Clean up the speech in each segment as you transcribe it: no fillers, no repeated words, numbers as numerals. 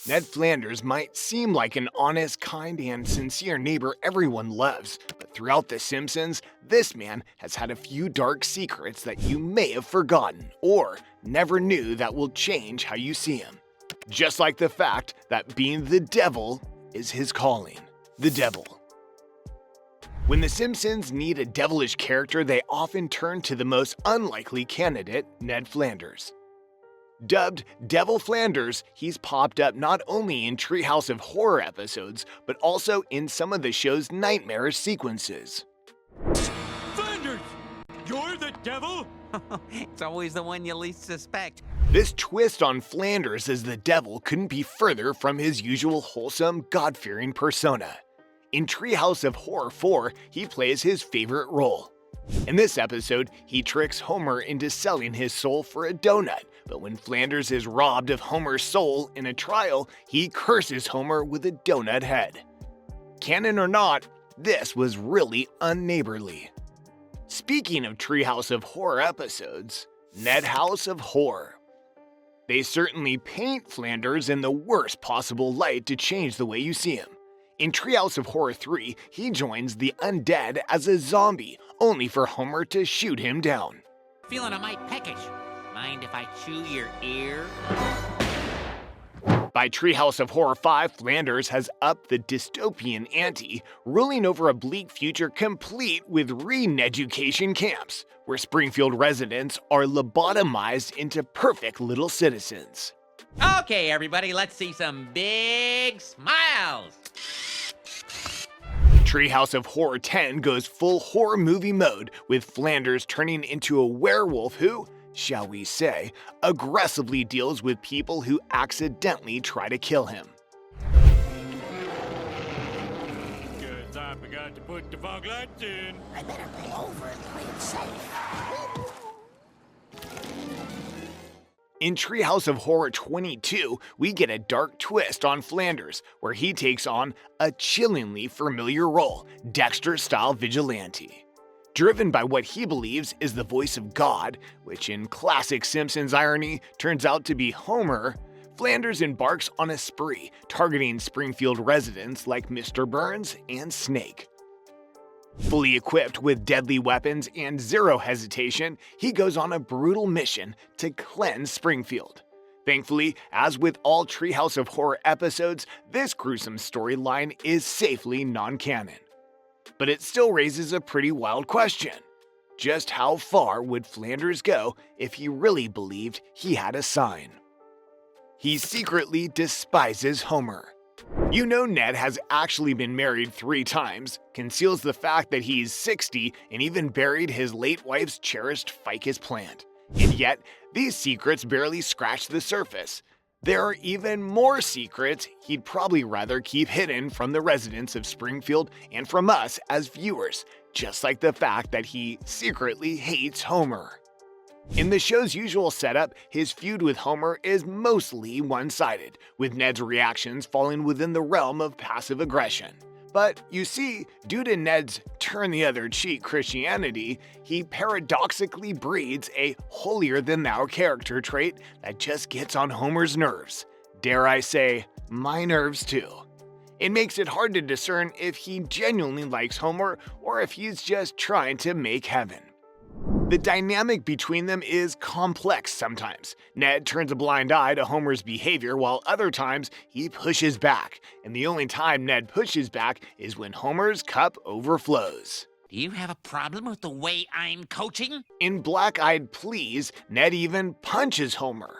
Ned Flanders might seem like an honest, kind, and sincere neighbor everyone loves, but throughout The Simpsons, this man has had a few dark secrets that you may have forgotten or never knew that will change how you see him. Just like the fact that being the devil is his calling. The devil. When The Simpsons need a devilish character, they often turn to the most unlikely candidate, Ned Flanders. Dubbed Devil Flanders, he's popped up not only in Treehouse of Horror episodes, but also in some of the show's nightmarish sequences. Flanders! You're the devil? It's always the one you least suspect. This twist on Flanders as the devil couldn't be further from his usual wholesome, God-fearing persona. In Treehouse of Horror 4, he plays his favorite role. In this episode, he tricks Homer into selling his soul for a donut, but when Flanders is robbed of Homer's soul in a trial, he curses Homer with a donut head. Canon or not, this was really unneighborly. Speaking of Treehouse of Horror episodes, Ned House of Horror. They certainly paint Flanders in the worst possible light to change the way you see him. In Treehouse of Horror 3, he joins the undead as a zombie, only for Homer to shoot him down. Feeling a mite peckish. Mind if I chew your ear? By Treehouse of Horror 5, Flanders has upped the dystopian ante, ruling over a bleak future complete with re-education camps, where Springfield residents are lobotomized into perfect little citizens. Okay, everybody, let's see some big smiles. Treehouse of Horror 10 goes full horror movie mode, with Flanders turning into a werewolf who, shall we say, aggressively deals with people who accidentally try to kill him. Guess I forgot to put the fog lights in. I better pull over and play it safe. In Treehouse of Horror 22, we get a dark twist on Flanders, where he takes on a chillingly familiar role, Dexter-style vigilante. Driven by what he believes is the voice of God, which in classic Simpsons irony turns out to be Homer, Flanders embarks on a spree, targeting Springfield residents like Mr. Burns and Snake. Fully equipped with deadly weapons and zero hesitation, he goes on a brutal mission to cleanse Springfield. Thankfully, as with all Treehouse of Horror episodes, this gruesome storyline is safely non-canon. But it still raises a pretty wild question. Just how far would Flanders go if he really believed he had a sign? He secretly despises Homer. You know Ned has actually been married 3 times, conceals the fact that he's 60, and even buried his late wife's cherished ficus plant. And yet, these secrets barely scratch the surface. There are even more secrets he'd probably rather keep hidden from the residents of Springfield and from us as viewers, just like the fact that he secretly hates Homer. In the show's usual setup, his feud with Homer is mostly one-sided, with Ned's reactions falling within the realm of passive aggression. But you see, due to Ned's turn-the-other-cheek Christianity, he paradoxically breeds a holier-than-thou character trait that just gets on Homer's nerves. Dare I say, my nerves too. It makes it hard to discern if he genuinely likes Homer or if he's just trying to make heaven. The dynamic between them is complex sometimes. Ned turns a blind eye to Homer's behavior while other times he pushes back, and the only time Ned pushes back is when Homer's cup overflows. Do you have a problem with the way I'm coaching? In Black-Eyed Please, Ned even punches Homer.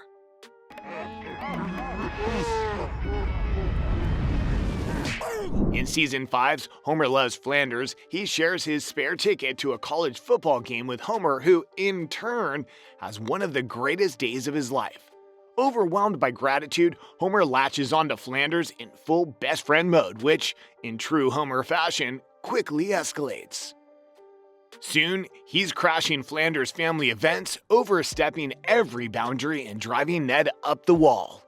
In Season 5's Homer Loves Flanders, he shares his spare ticket to a college football game with Homer, who, in turn, has one of the greatest days of his life. Overwhelmed by gratitude, Homer latches onto Flanders in full best friend mode, which, in true Homer fashion, quickly escalates. Soon, he's crashing Flanders' family events, overstepping every boundary and driving Ned up the wall.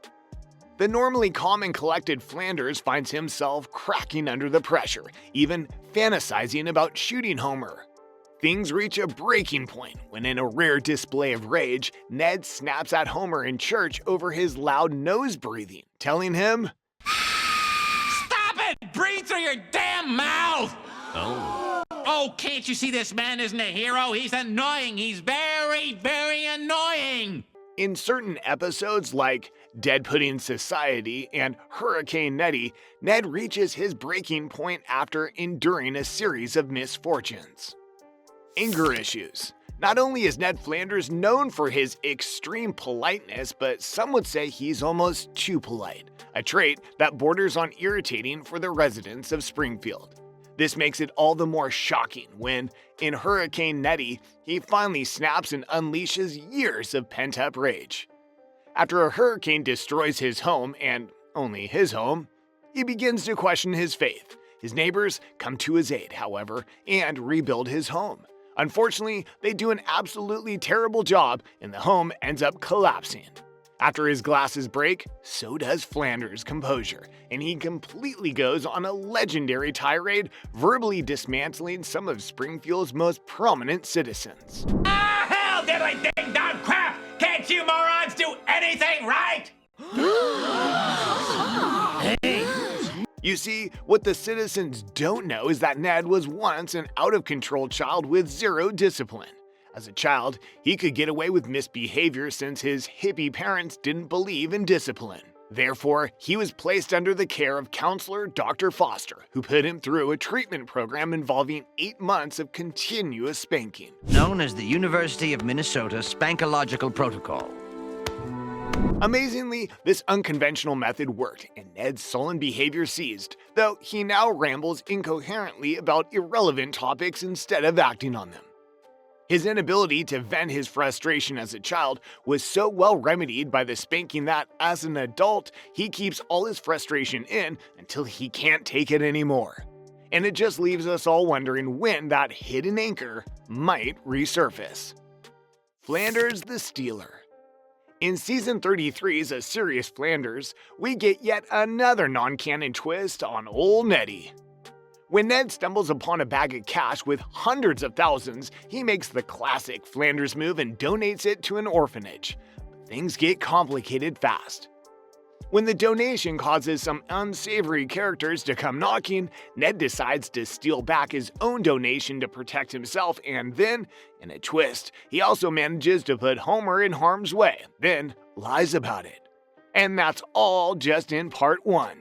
The normally calm and collected Flanders finds himself cracking under the pressure, even fantasizing about shooting Homer. Things reach a breaking point when, in a rare display of rage, Ned snaps at Homer in church over his loud nose breathing, telling him, Stop it! Breathe through your damn mouth! Oh, can't you see this man isn't a hero? He's annoying. He's very, very annoying. In certain episodes like Dead Pudding Society and Hurricane Neddy, Ned reaches his breaking point after enduring a series of misfortunes. Anger issues. Not only is Ned Flanders known for his extreme politeness, but some would say he's almost too polite, a trait that borders on irritating for the residents of Springfield. This makes it all the more shocking when, in Hurricane Neddy, he finally snaps and unleashes years of pent-up rage. After a hurricane destroys his home, and only his home, he begins to question his faith. His neighbors come to his aid, however, and rebuild his home. Unfortunately, they do an absolutely terrible job, and the home ends up collapsing. After his glasses break, so does Flanders' composure, and he completely goes on a legendary tirade, verbally dismantling some of Springfield's most prominent citizens. Ah, hell, diddly ding dong crap! Can't you morons do anything right? You see, what the citizens don't know is that Ned was once an out-of-control child with zero discipline. As a child, he could get away with misbehavior since his hippie parents didn't believe in discipline. Therefore, he was placed under the care of counselor Dr. Foster, who put him through a treatment program involving 8 months of continuous spanking. Known as the University of Minnesota Spankological Protocol. Amazingly, this unconventional method worked, and Ned's sullen behavior ceased, though he now rambles incoherently about irrelevant topics instead of acting on them. His inability to vent his frustration as a child was so well remedied by the spanking that, as an adult, he keeps all his frustration in until he can't take it anymore. And it just leaves us all wondering when that hidden anchor might resurface. Flanders the Stealer. In Season 33's A Serious Flanders, we get yet another non-canon twist on old Neddy. When Ned stumbles upon a bag of cash with hundreds of thousands, he makes the classic Flanders move and donates it to an orphanage. But things get complicated fast. When the donation causes some unsavory characters to come knocking, Ned decides to steal back his own donation to protect himself, and then, in a twist, he also manages to put Homer in harm's way, then lies about it. And that's all just in Part 1.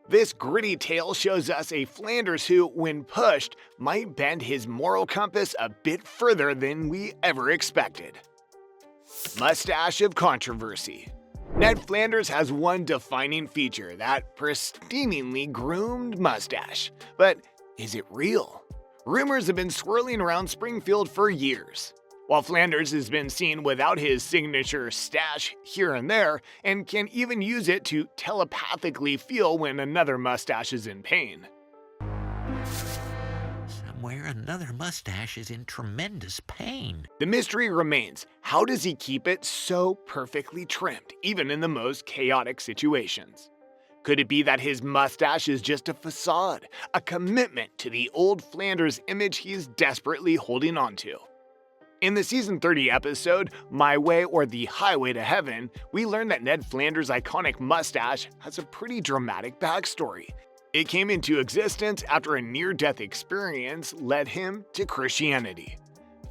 This gritty tale shows us a Flanders who, when pushed, might bend his moral compass a bit further than we ever expected. Mustache of Controversy. Ned Flanders has one defining feature, that pristinely groomed mustache. But is it real? Rumors have been swirling around Springfield for years. While Flanders has been seen without his signature stash here and there, and can even use it to telepathically feel when another mustache is in pain. Somewhere another mustache is in tremendous pain. The mystery remains, how does he keep it so perfectly trimmed, even in the most chaotic situations? Could it be that his mustache is just a facade, a commitment to the old Flanders image he's desperately holding onto? In the Season 30 episode, My Way or the Highway to Heaven, we learn that Ned Flanders' iconic mustache has a pretty dramatic backstory. It came into existence after a near-death experience led him to Christianity.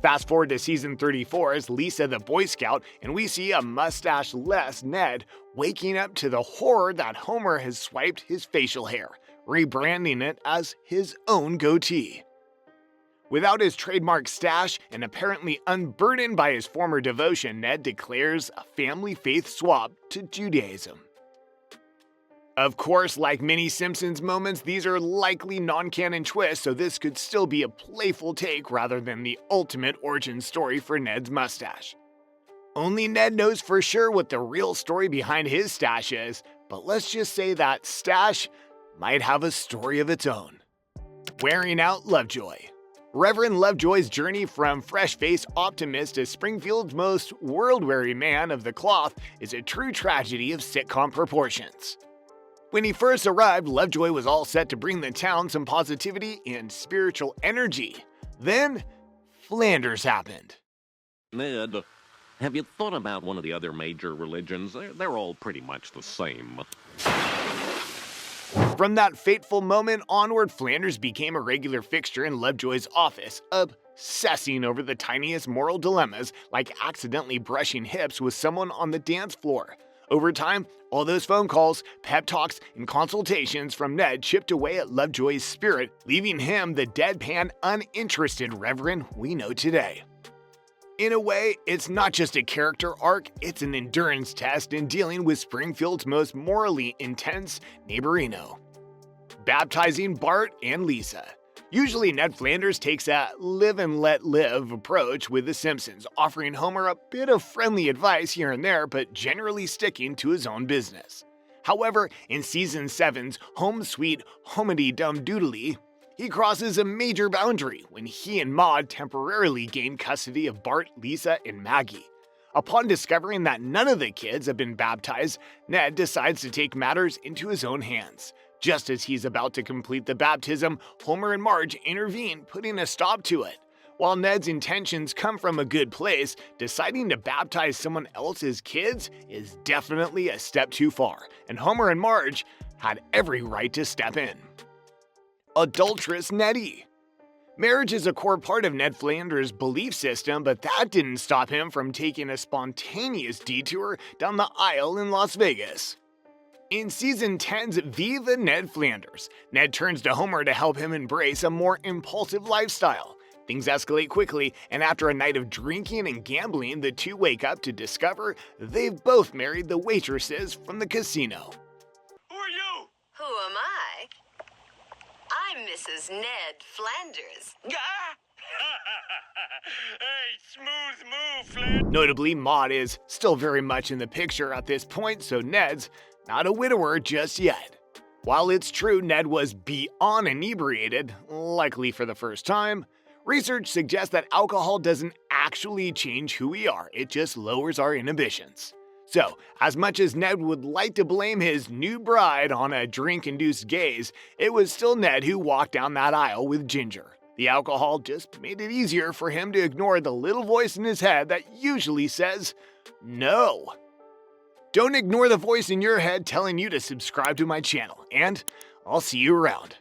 Fast forward to Season 34 as Lisa the Boy Scout, and we see a mustache-less Ned waking up to the horror that Homer has swiped his facial hair, rebranding it as his own goatee. Without his trademark stash and apparently unburdened by his former devotion, Ned declares a family faith swap to Judaism. Of course, like many Simpsons moments, these are likely non-canon twists, so this could still be a playful take rather than the ultimate origin story for Ned's mustache. Only Ned knows for sure what the real story behind his stash is, but let's just say that stash might have a story of its own. Wearing Out Lovejoy. Reverend Lovejoy's journey from fresh-faced optimist to Springfield's most world-weary man of the cloth is a true tragedy of sitcom proportions. When he first arrived, Lovejoy was all set to bring the town some positivity and spiritual energy. Then, Flanders happened. Ned, have you thought about one of the other major religions? They're all pretty much the same. From that fateful moment onward, Flanders became a regular fixture in Lovejoy's office, obsessing over the tiniest moral dilemmas, like accidentally brushing hips with someone on the dance floor. Over time, all those phone calls, pep talks, and consultations from Ned chipped away at Lovejoy's spirit, leaving him the deadpan, uninterested reverend we know today. In a way, it's not just a character arc, it's an endurance test in dealing with Springfield's most morally intense neighborino. Baptizing Bart and Lisa. Usually Ned Flanders takes a live and let live approach with The Simpsons, offering Homer a bit of friendly advice here and there, but generally sticking to his own business. However, in Season 7's Home Sweet Homedy Dum Doodly, he crosses a major boundary when he and Maude temporarily gain custody of Bart, Lisa, and Maggie. Upon discovering that none of the kids have been baptized, Ned decides to take matters into his own hands. Just as he's about to complete the baptism, Homer and Marge intervene, putting a stop to it. While Ned's intentions come from a good place, deciding to baptize someone else's kids is definitely a step too far, and Homer and Marge had every right to step in. Adulterous Neddy. Marriage is a core part of Ned Flanders' belief system, but that didn't stop him from taking a spontaneous detour down the aisle in Las Vegas. In Season 10's Viva Ned Flanders, Ned turns to Homer to help him embrace a more impulsive lifestyle. Things escalate quickly, and after a night of drinking and gambling, the two wake up to discover they've both married the waitresses from the casino. Who are you? Who am I? I'm Mrs. Ned Flanders. Hey, smooth move, Flint. Notably, Maude is still very much in the picture at this point, so Ned's not a widower just yet. While it's true Ned was beyond inebriated, likely for the first time, research suggests that alcohol doesn't actually change who we are, it just lowers our inhibitions. So, as much as Ned would like to blame his new bride on a drink-induced gaze, it was still Ned who walked down that aisle with Ginger. The alcohol just made it easier for him to ignore the little voice in his head that usually says, no. Don't ignore the voice in your head telling you to subscribe to my channel, and I'll see you around.